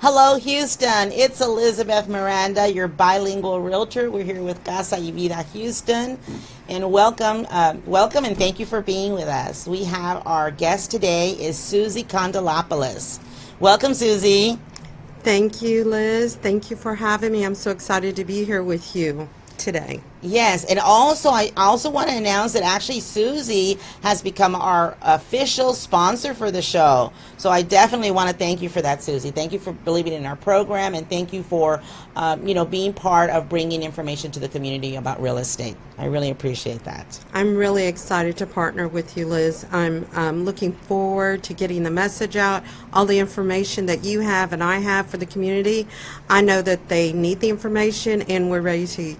Hello, Houston. It's Elizabeth Miranda, your bilingual realtor. We're here with Casa, Vida, Houston. And welcome, and thank you for being with us. We have our guest today is Susie Condelopoulos. Welcome, Susie. Thank you, Liz. Thank you for having me. I'm so excited to be here with you today. Yes, and I also want to announce that actually Susie has become our official sponsor for the show. So I definitely want to thank you for that, Susie. Thank you for believing in our program, and thank you for being part of bringing information to the community about real estate. I really appreciate that. I'm really excited to partner with you, Liz. I'm looking forward to getting the message out, all the information that you have and I have for the community. I know that they need the information, and we're ready to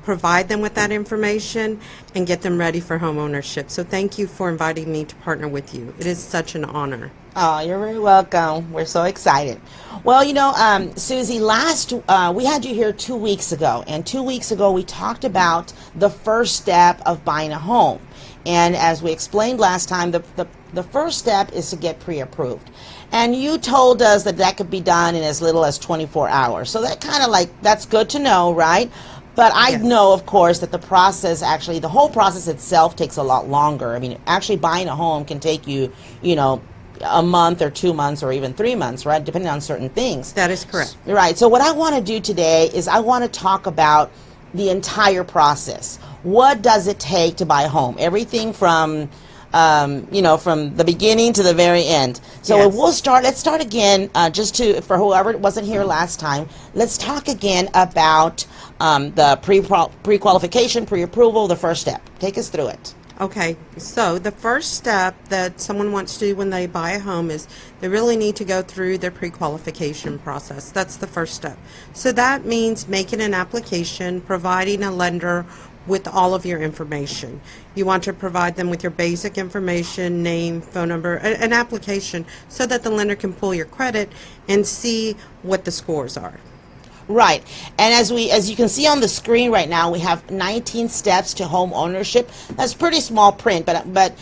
provide them with that information and get them ready for home ownership. So thank you for inviting me to partner with you. It is such an honor. Oh, you're very welcome. We're so excited. Well, Susie, we had you here 2 weeks ago, and 2 weeks ago we talked about the first step of buying a home. And as we explained last time, the first step is to get pre-approved. And you told us that could be done in as little as 24 hours. So that kind of that's good to know, right? But I know, of course, that the whole process itself takes a lot longer. I mean, actually buying a home can take you, a month or 2 months or even 3 months, right? Depending on certain things. That is correct. Right. So what I want to do today is I want to talk about the entire process. What does it take to buy a home? Everything from from the beginning to the very end. So let's start again, for whoever wasn't here last time, let's talk again about the pre-qualification, pre-approval, the first step. Take us through it. Okay, so the first step that someone wants to do when they buy a home is they really need to go through their pre-qualification process. That's the first step. So that means making an application, providing a lender with all of your information. You want to provide them with your basic information, name, phone number, an application, so that the lender can pull your credit and see what the scores are. Right. And as you can see on the screen right now, we have 19 steps to home ownership. That's pretty small print, but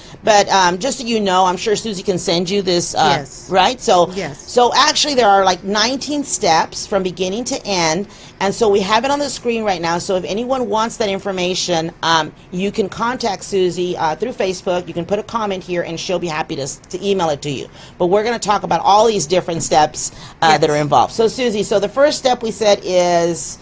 just so you know, I'm sure Susie can send you this. Yes. Right. So yes. So actually, there are 19 steps from beginning to end, and so we have it on the screen right now. So if anyone wants that information, you can contact Susie through Facebook. You can put a comment here, and she'll be happy to email it to you. But we're going to talk about all these different steps that are involved. So Susie, so the first step we said is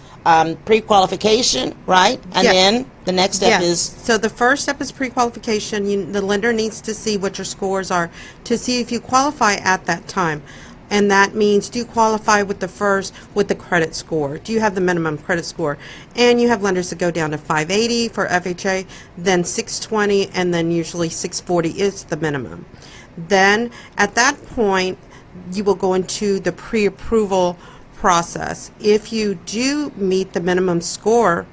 pre-qualification, right? And then the next step is... So the first step is pre-qualification. The lender needs to see what your scores are to see if you qualify at that time. And that means, do you qualify with the credit score? Do you have the minimum credit score? And you have lenders that go down to 580 for FHA, then 620, and then usually 640 is the minimum. Then at that point, you will go into the pre-approval process. If you do meet the minimum score,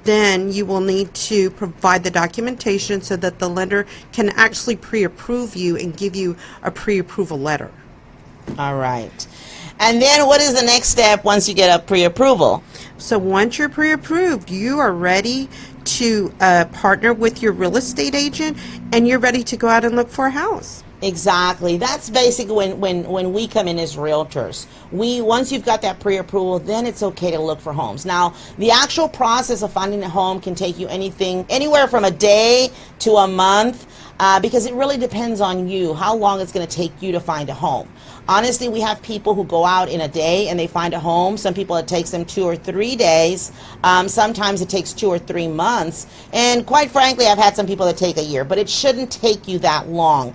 then you will need to provide the documentation so that the lender can actually pre-approve you and give you a pre-approval letter. All right. And then what is the next step once you get a pre-approval? So once you're pre-approved, you are ready to partner with your real estate agent, and you're ready to go out and look for a house. Exactly. That's basically when we come in as realtors. Once you've got that pre-approval, then it's okay to look for homes. Now, the actual process of finding a home can take you anywhere from a day to a month, because it really depends on you, how long it's going to take you to find a home. Honestly, we have people who go out in a day and they find a home. Some people, it takes them 2 or 3 days. Sometimes it takes 2 or 3 months. And quite frankly, I've had some people that take a year, but it shouldn't take you that long.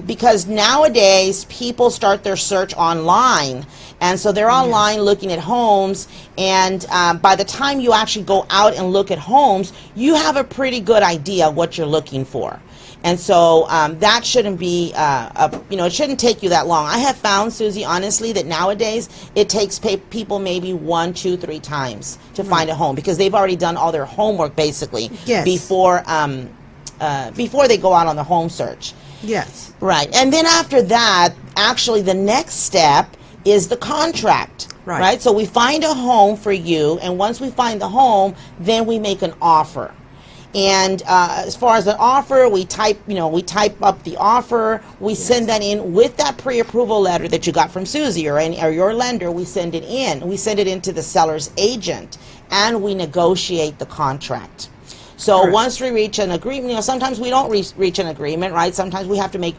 Because nowadays people start their search online, and so they're online looking at homes, and by the time you actually go out and look at homes, you have a pretty good idea of what you're looking for. And so that shouldn't be, it shouldn't take you that long. I have found, Susie, honestly, that nowadays it takes people maybe 1, 2, 3 times to find a home, because they've already done all their homework basically before they go out on the home search. Yes. Right. And then after that, actually the next step is the contract. Right. So we find a home for you, and once we find the home, then we make an offer. And as far as an offer, we type up the offer. We send that in with that pre-approval letter that you got from Susie or your lender. We send it in. We send it into the seller's agent, and we negotiate the contract. So Correct. once we reach an agreement, sometimes we don't reach an agreement, right? Sometimes we have to make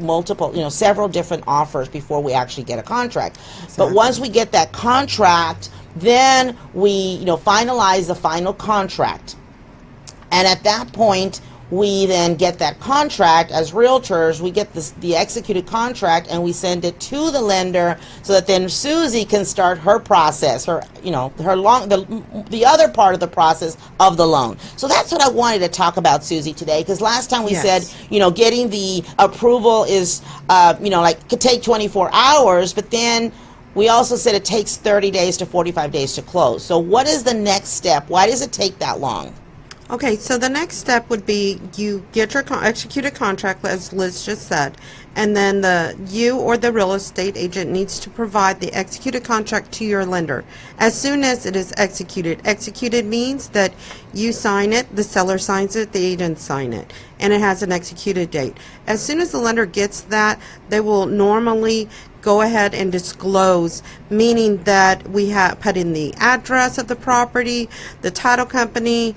several different offers before we actually get a contract. Exactly. But once we get that contract, then we, finalize the final contract. And at that point, we then get that contract as realtors. We get the executed contract, and we send it to the lender so that then Susie can start her process, the other part of the process of the loan. So that's what I wanted to talk about, Susie, today, because last time we Yes. said, getting the approval is, could take 24 hours, but then we also said it takes 30 days to 45 days to close. So what is the next step? Why does it take that long? Okay, so the next step would be you get your executed contract, as Liz just said, and then you or the real estate agent needs to provide the executed contract to your lender. As soon as it is executed, executed means that you sign it, the seller signs it, the agent sign it, and it has an executed date. As soon as the lender gets that, they will normally go ahead and disclose, meaning that we have put in the address of the property, the title company,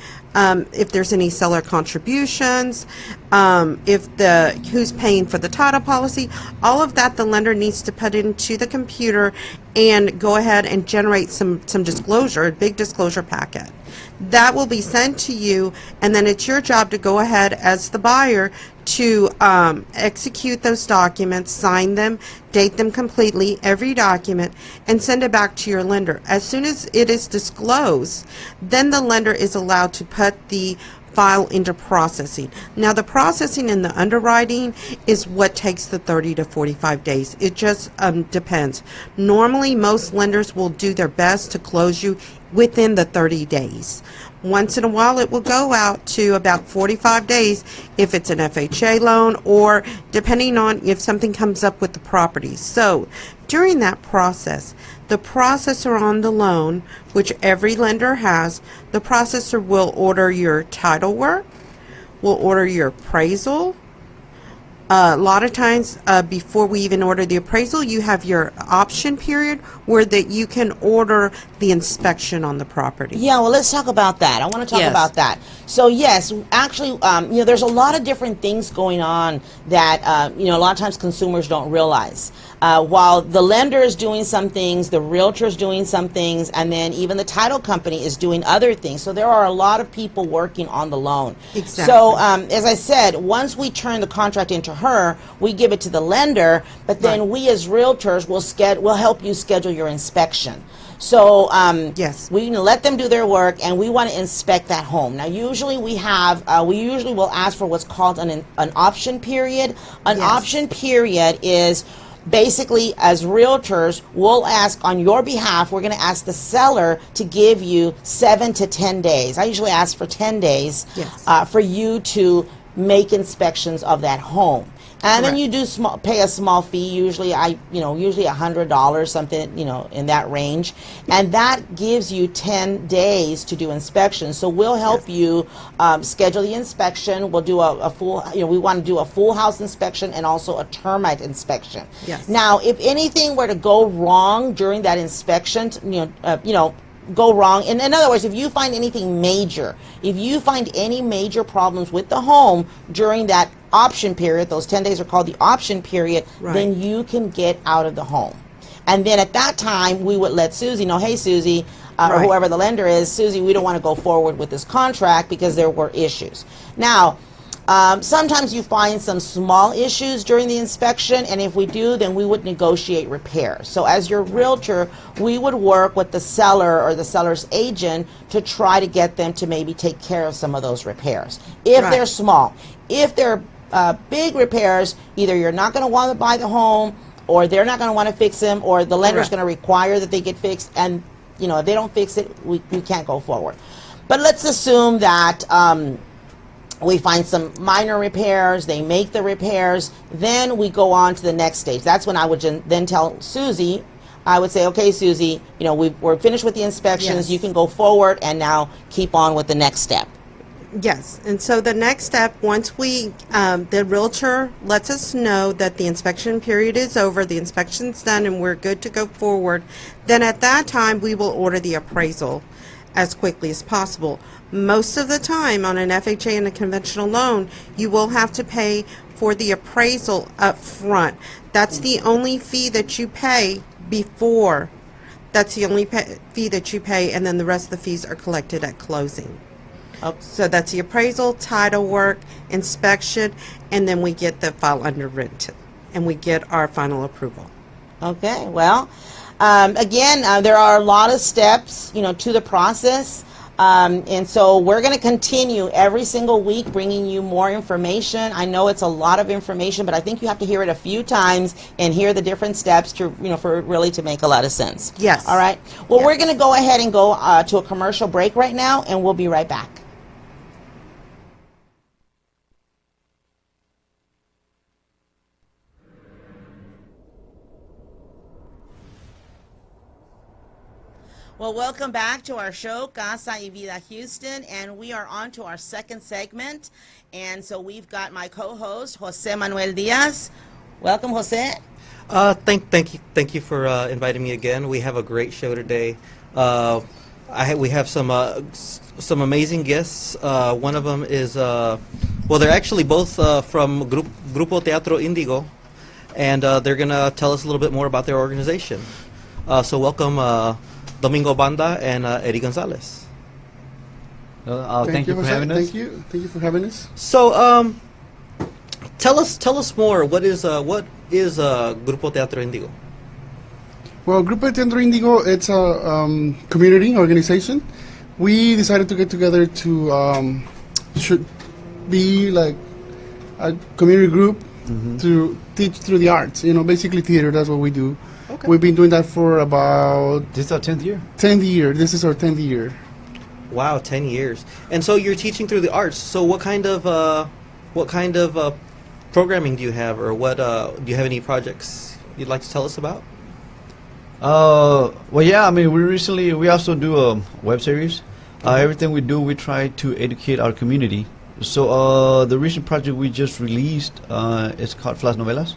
if there's any seller contributions, who's paying for the title policy, all of that the lender needs to put into the computer and go ahead and generate some disclosure, a big disclosure packet. That will be sent to you, and then it's your job to go ahead as the buyer to execute those documents, sign them, date them completely, every document, and send it back to your lender. As soon as it is disclosed, then the lender is allowed to put the file into processing. Now, the processing and the underwriting is what takes the 30 to 45 days. It just depends. Normally, most lenders will do their best to close you within the 30 days. Once in a while, it will go out to about 45 days if it's an FHA loan, or depending on if something comes up with the property. So during that process, the processor on the loan, which every lender has, the processor will order your title work, will order your appraisal. A lot of times, before we even order the appraisal, you have your option period where that you can order the inspection on the property. Yeah, well, let's talk about that. I want to talk Yes. about that. So yes, actually, there's a lot of different things going on that, a lot of times consumers don't realize. While the lender is doing some things, the realtor is doing some things, and then even the title company is doing other things. So there are a lot of people working on the loan. Exactly. So as I said, once we turn the contract into her, we give it to the lender, but then Right. we as realtors will help you schedule your inspection. So Yes. we let them do their work, and we want to inspect that home. Now, usually we usually will ask for what's called an option period. An Yes. option period is basically, as realtors, we'll ask on your behalf, we're going to ask the seller to give you 7 to 10 days. I usually ask for 10 days Yes. for you to make inspections of that home. And then Correct. you do pay a small fee, usually usually $100, something, in that range. And that gives you 10 days to do inspections. So we'll help you schedule the inspection. We'll do a full, we want to do a full house inspection and also a termite inspection. Yes. Now, if anything were to go wrong during that inspection, go wrong. In other words, if you find anything major, if you find any major problems with the home during that option period, those 10 days are called the option period, Right. then you can get out of the home. And then at that time, we would let Susie know, hey, Susie, or Right. whoever the lender is, Susie, we don't want to go forward with this contract because there were issues. Now, sometimes you find some small issues during the inspection, and if we do, then we would negotiate repairs. So as your realtor, we would work with the seller or the seller's agent to try to get them to maybe take care of some of those repairs. If Right. they're small. If they're big repairs, either you're not going to want to buy the home, or they're not going to want to fix them, or the lender's Correct. going to require that they get fixed, and if they don't fix it, we can't go forward. But let's assume that we find some minor repairs, they make the repairs, then we go on to the next stage. That's when I would then tell Susie, I would say, okay, Susie, we're finished with the inspections, Yes. you can go forward and now keep on with the next step. Yes, and so the next step, once we, the realtor lets us know that the inspection period is over, the inspection's done, and we're good to go forward, then at that time, we will order the appraisal as quickly as possible. Most of the time, on an FHA and a conventional loan, you will have to pay for the appraisal up front. That's the only fee that you pay before. That's the only fee that you pay, and then the rest of the fees are collected at closing. So that's the appraisal, title work, inspection, and then we get the file underwritten, and we get our final approval. Okay, well, again, there are a lot of steps, to the process. And so we're going to continue every single week bringing you more information. I know it's a lot of information, but I think you have to hear it a few times and hear the different steps to, for it really to make a lot of sense. Yes. All right. Well, Yes. we're going to go ahead and go to a commercial break right now, and we'll be right back. Well, welcome back to our show, Casa y Vida Houston, and we are on to our second segment. And so we've got my co-host, Jose Manuel Diaz. Welcome, Jose. Thank you for inviting me again. We have a great show today. We have some amazing guests. One of them is they're actually both from Grupo Teatro Indigo, and they're gonna tell us a little bit more about their organization. So welcome. Domingo Banda and Eddie Gonzalez. Thank you for having us. Thank you for having us. So, tell us more. What is Grupo Teatro Indigo? Well, Grupo Teatro Indigo, it's a community organization. We decided to get together to should be like a community group to teach through the arts. Basically theater. That's what we do. Okay. We've been doing that for about This is our 10th year. 10th year. This is our 10th year. Wow, 10 years. And so you're teaching through the arts. So what kind of programming do you have, or what do you have any projects you'd like to tell us about? Well, yeah, I mean, we also do a web series. Everything we do, we try to educate our community. So the recent project we just released is called Flas Novelas.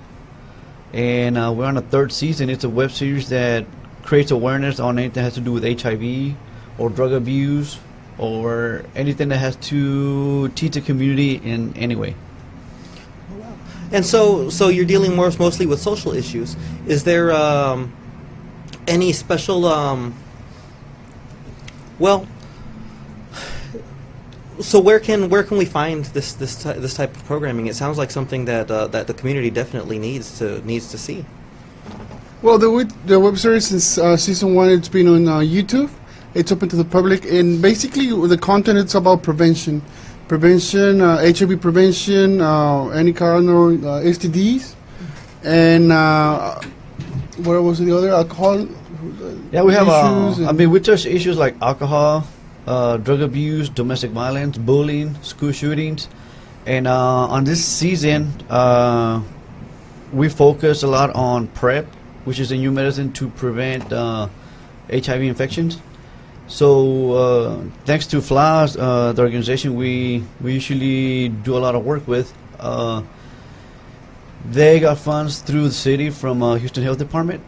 And we're on the third season. It's a web series that creates awareness on anything that has to do with HIV or drug abuse or anything that has to teach the community in any way. And so you're dealing mostly with social issues. Is there any special so where can we find this type of programming? It sounds like something that the community definitely needs to see. Well, the web series since season 1, it's been on YouTube. It's open to the public, and basically the content it's about prevention, HIV prevention, any kind of STDs, and what was the other alcohol? Yeah, we have. issues We touch issues like alcohol, drug abuse, domestic violence, bullying, school shootings, and on this season, we focus a lot on PrEP, which is a new medicine to prevent HIV infections. So, thanks to FLAS, the organization we usually do a lot of work with, they got funds through the city from Houston Health Department,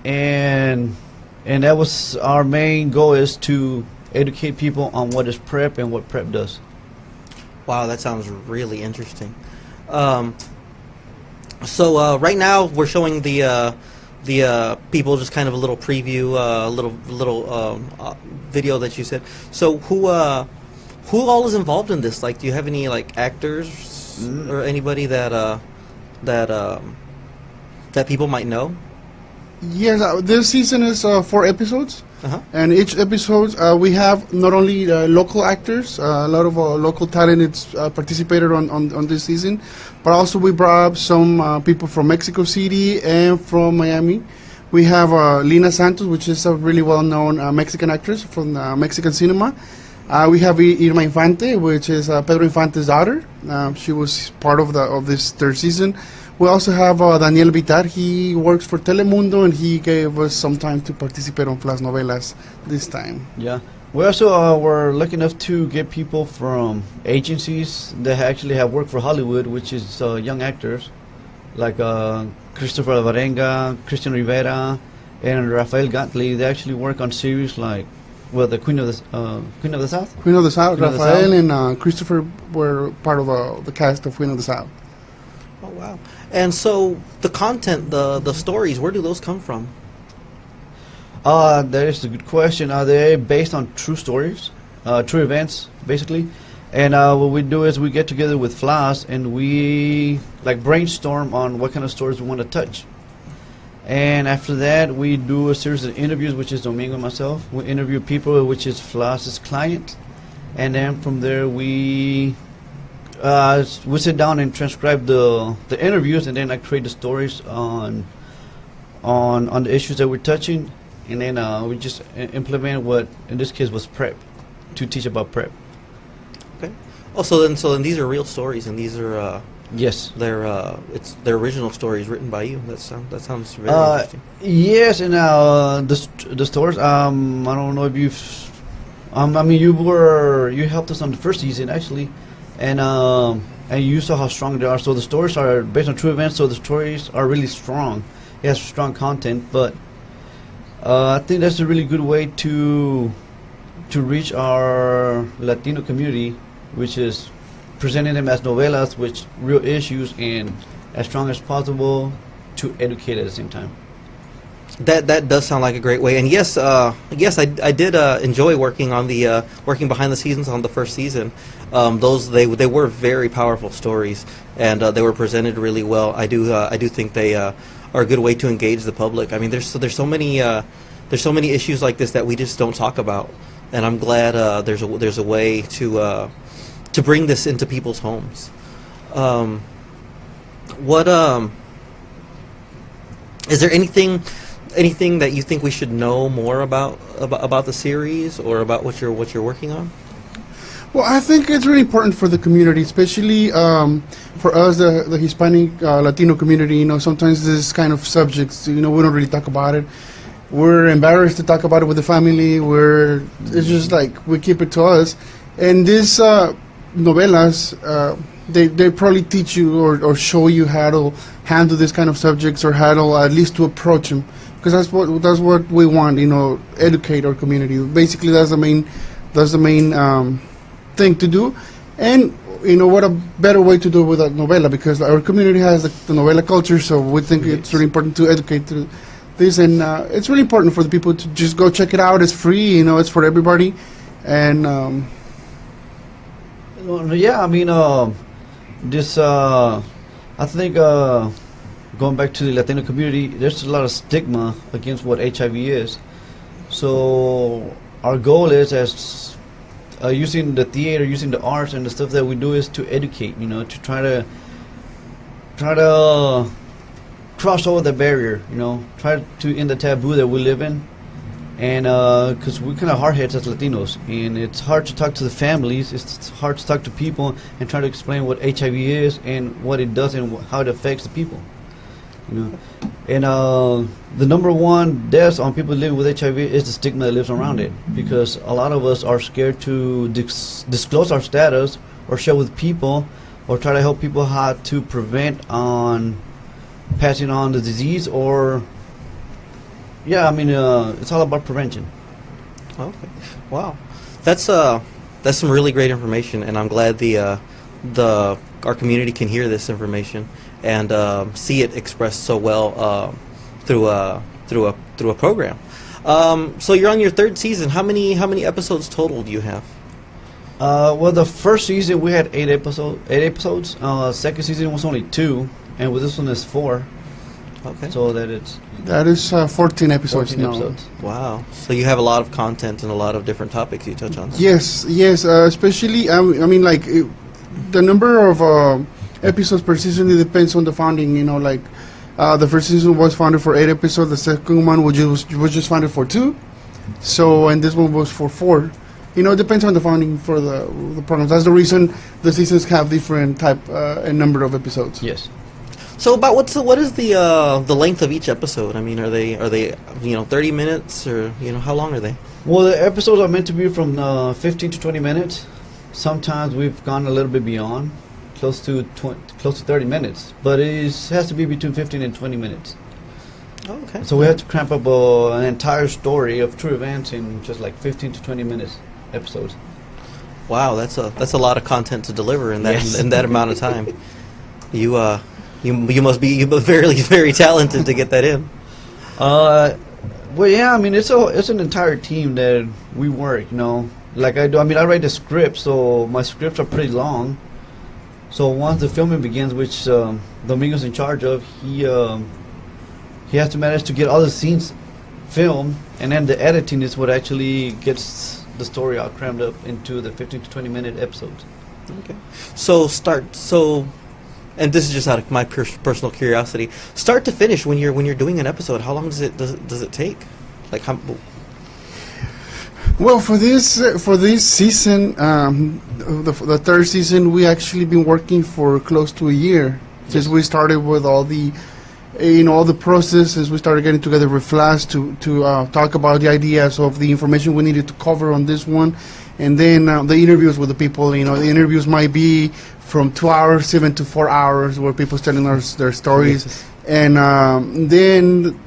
and that was our main goal, is to educate people on what is PrEP and what PrEP does. Wow, that sounds really interesting. So right now we're showing the people just kind of a little preview, little video that you said. So who all is involved in this? Like, do you have any actors or anybody that people might know? Yes, this season is 4 episodes. Uh-huh. And each episode, we have not only local actors, a lot of local talent it's participated on this season, but also we brought up some people from Mexico City and from Miami. We have Lina Santos, which is a really well-known Mexican actress from Mexican cinema. We have Irma Infante, which is Pedro Infante's daughter. She was part of this third season. We also have Daniel Vitar. He works for Telemundo, and he gave us some time to participate on Flas Novelas this time. Yeah, We also were lucky enough to get people from agencies that actually have worked for Hollywood, which is young actors like Christopher Alvarenga, Christian Rivera, and Rafael Gantley. They actually work on series like, well, the Queen of the South. Queen of the South, Queen of the Rafael South. and Christopher were part of the cast of Queen of the South. Oh wow! And so the content, the stories, where do those come from? That is a good question. They're based on true stories, true events, basically. And what we do is we get together with Flas and we like brainstorm on what kind of stories we want to touch. And after that, we do a series of interviews, which is Domingo and myself. We interview people, which is Flas's client. And then from there, we sit down and transcribe the interviews, and then I create the stories on the issues that we're touching. And then we just implement what, in this case, was prep, to teach about prep. Okay. Oh, so then these are real stories, and these are Yes. they're original stories written by you. That sounds very interesting. Yes, and the stories. I don't know if you've. I mean, you helped us on the first season actually, and you saw how strong they are. So the stories are based on true events. So the stories are really strong. It has strong content, but I think that's a really good way to reach our Latino community, which is presenting them as novelas with real issues and as strong as possible to educate at the same time. That does sound like a great way. And yes, I did enjoy working on the working behind the scenes on the first season. They were very powerful stories, and they were presented really well. I do think they are a good way to engage the public. I mean, there's so many issues like this that we just don't talk about, and I'm glad there's a way to bring this into people's homes. Is there anything that you think we should know more about the series or about what you're working on? Well, I think it's really important for the community, especially for us, the Hispanic Latino community. You know, sometimes this kind of subjects, you know, we don't really talk about it. We're embarrassed to talk about it with the family. It's just like we keep it to us. And these novelas, they probably teach you or show you how to handle this kind of subjects, or how to at least to approach them, because that's what we want. You know, educate our community. Basically, that's the main thing to do. And you know, what a better way to do it with a novela, because our community has the novela culture, so we think it's really important to educate through this. And it's really important for the people to just go check it out. It's free, you know, it's for everybody. And yeah, I mean, this I think going back to the Latino community, there's a lot of stigma against what HIV is. So our goal is, as using the theater, using the arts and the stuff that we do, is to educate, you know, to try to cross over the barrier, you know, try to end the taboo that we live in. And because we're kind of hardheads as Latinos, and it's hard to talk to the families, it's hard to talk to people and try to explain what HIV is and what it does and how it affects the people, you know. And the number one death on people living with HIV is the stigma that lives around it, because a lot of us are scared to disclose our status or share with people or try to help people how to prevent on passing on the disease. Or yeah, I mean, it's all about prevention. Okay. Wow. That's some really great information, and I'm glad our community can hear this information and see it expressed so well through a program. So you're on your third season. How many episodes total do you have? Well, the first season we had 8 episodes. Second season was only 2, and with this one is 4. Okay. So that is 14 episodes 14 now. episodes. Wow. So you have a lot of content and a lot of different topics you touch on. Yes, especially, I mean, like, the number of episodes per season, it depends on the founding, you know, like, the first season was founded for 8 episodes, the second one was just founded for 2, so, and this one was for 4. You know, it depends on the founding for the programs. That's the reason the seasons have different type and number of episodes. Yes. So about what is the length of each episode? I mean, are they 30 minutes or how long are they? Well, the episodes are meant to be from 15 to 20 minutes. Sometimes we've gone a little bit beyond, close to 30 minutes, but it has to be between 15 and 20 minutes. Oh, okay. So we have to cramp up an entire story of true events in just like 15 to 20 minutes episodes. Wow, that's a lot of content to deliver in that Yes. in that amount of time. You must be very talented to get that in. Well, yeah, I mean it's an entire team that we work. Like I do. I mean, I write the script, so my scripts are pretty long. So once the filming begins, which Domingo's in charge of, he has to manage to get all the scenes filmed, and then the editing is what actually gets the story all crammed up into the 15 to 20 minute episodes. Okay. And this is just out of my personal curiosity. Start to finish, when you're doing an episode, how long does it take? Like how? Well, for this season, the third season, we actually been working for close to a year since we started with all the, all the processes. We started getting together with Flash to talk about the ideas of the information we needed to cover on this one, and then the interviews with the people. The interviews might be from 2 hours even to 4 hours, where people's telling us their stories, Yes. and then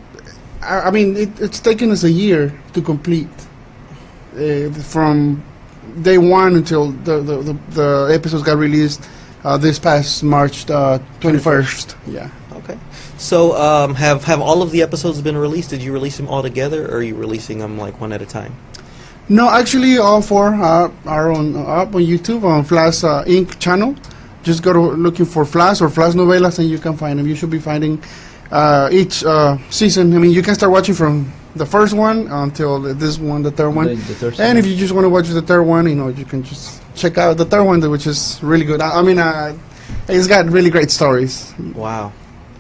I mean it's taken us a year to complete. From day one until the episodes got released this past March 21st. Yeah. Okay. So have all of the episodes been released? Did you release them all together, or are you releasing them like one at a time? No, actually, all four are on up on YouTube on Flash Inc. channel. Just go to looking for Flash or Flash Novelas, and you can find them. You should be finding each season. I mean, you can start watching from the first one until this one, the third one. The third And if season. you just want to watch the third one, you can just check out the third one, which is really good. I mean, it's got really great stories. Wow,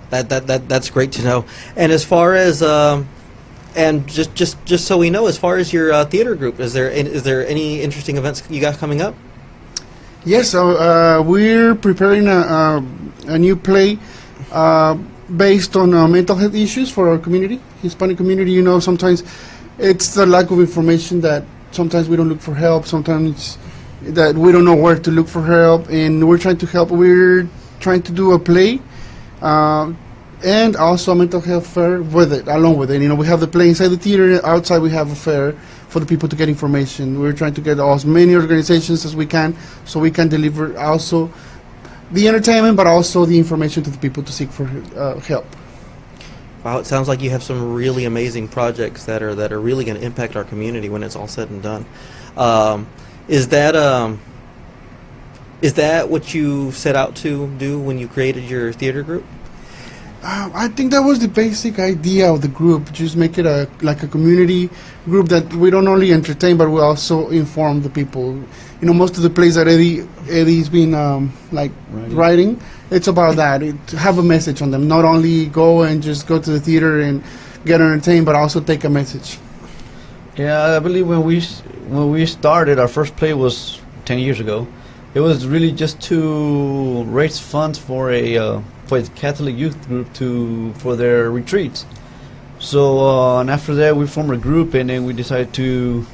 that's great to know. And as far as and just so we know, as far as your theater group, is there any interesting events you got coming up? Yes, so we're preparing a new play based on mental health issues for our community, Hispanic community. Sometimes it's the lack of information that sometimes we don't look for help, sometimes that we don't know where to look for help, and we're trying to help. We're trying to do a play and also a mental health fair with it, along with it. We have the play inside the theater, outside we have a fair for the people to get information. We're trying to get as many organizations as we can so we can deliver also the entertainment, but also the information to the people to seek for help. Wow, it sounds like you have some really amazing projects that are really going to impact our community when it's all said and done. Is that what you set out to do when you created your theater group? I think that was the basic idea of the group. Just make it like a community group that we don't only entertain, but we also inform the people. Most of the plays that Eddie's been writing, it's about that. To have a message on them, not only go and just go to the theater and get entertained, but also take a message. Yeah, I believe when we started, our first play was 10 years ago. It was really just to raise funds for a Catholic youth group for their retreats. So and after that, we formed a group, and then we decided to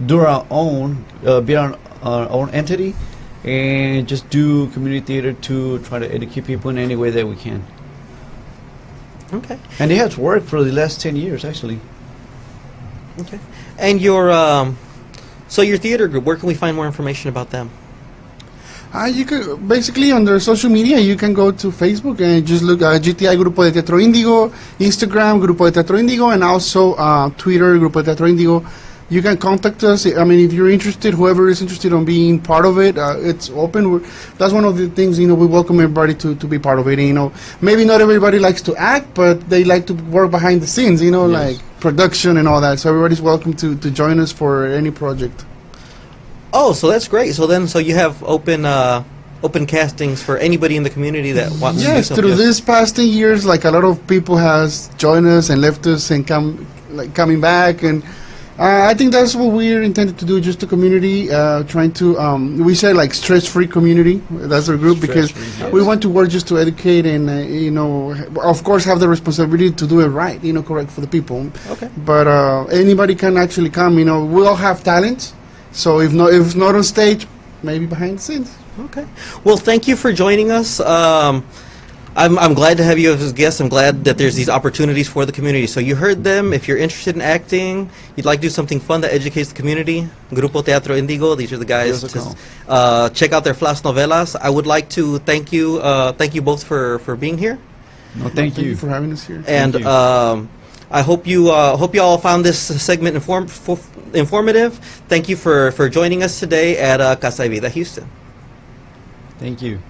do our own, be our own entity, and just do community theater to try to educate people in any way that we can. Okay. And it has worked for the last 10 years, actually. Okay. And your theater group, where can we find more information about them? You could basically under social media. You can go to Facebook and just look at GTI Grupo de Teatro Índigo, Instagram Grupo de Teatro Índigo, and also Twitter Grupo de Teatro Índigo. You can contact us. I mean, if you're interested, whoever is interested on being part of it, it's open. That's one of the things, we welcome everybody to be part of it. Maybe not everybody likes to act, but they like to work behind the scenes, Yes. like production and all that. So everybody's welcome to join us for any project. Oh, so that's great. So you have open castings for anybody in the community that wants to do Yes, something. through this past 10 years, a lot of people has joined us and left us and coming back, and I think that's what we're intended to do, just a community, trying to, we say like stress-free community. That's our group because we want to work just to educate and, you know, of course have the responsibility to do it right, you know, correct for the people. Okay. But anybody can actually come, you know, we all have talents. So if not on stage, maybe behind the scenes. Okay. Well, thank you for joining us. I'm glad to have you as guests. I'm glad that there's these opportunities for the community. So you heard them. If you're interested in acting, you'd like to do something fun that educates the community, Grupo Teatro Indigo, these are the guys. Check out their Flash Novelas. I would like to thank you both for being here. No, thank you for having us here. And I hope you all found this segment informative. Thank you for joining us today at Casa Vida Houston. Thank you.